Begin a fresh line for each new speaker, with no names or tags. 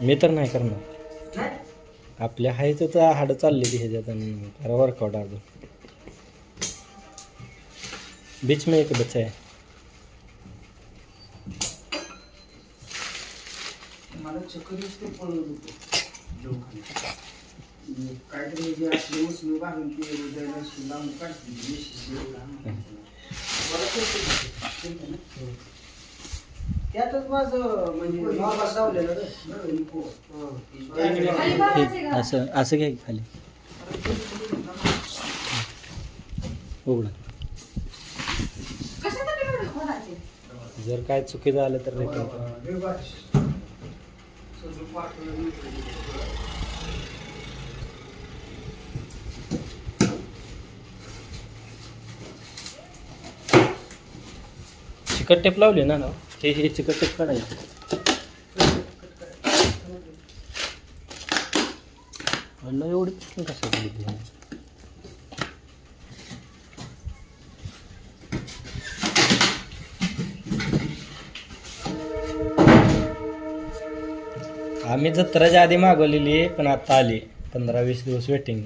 मी तर नाही करणार. आपल्या हायचं तर हाडं चाललेली ह्याच्यात आणि खरं वर्कआउट अजून. बीच में एक बच्चा है.
मला चक्करच ते पळत होतं काहीतरी जे असले उसमी बांधून ते उद्याला लांब काढते त्यातच माझं म्हणजे बाबा सावलेलं
असं असं घ्या खाली उघडा. जर काय चुकीचं आलं तर चिकट टेप लावली ना हे चिकट टेप काढायचं. एवढी कसं आम्ही जत्राच्या आधी मागवलेली पण आता आली. 15-20 दिवस वेटिंग.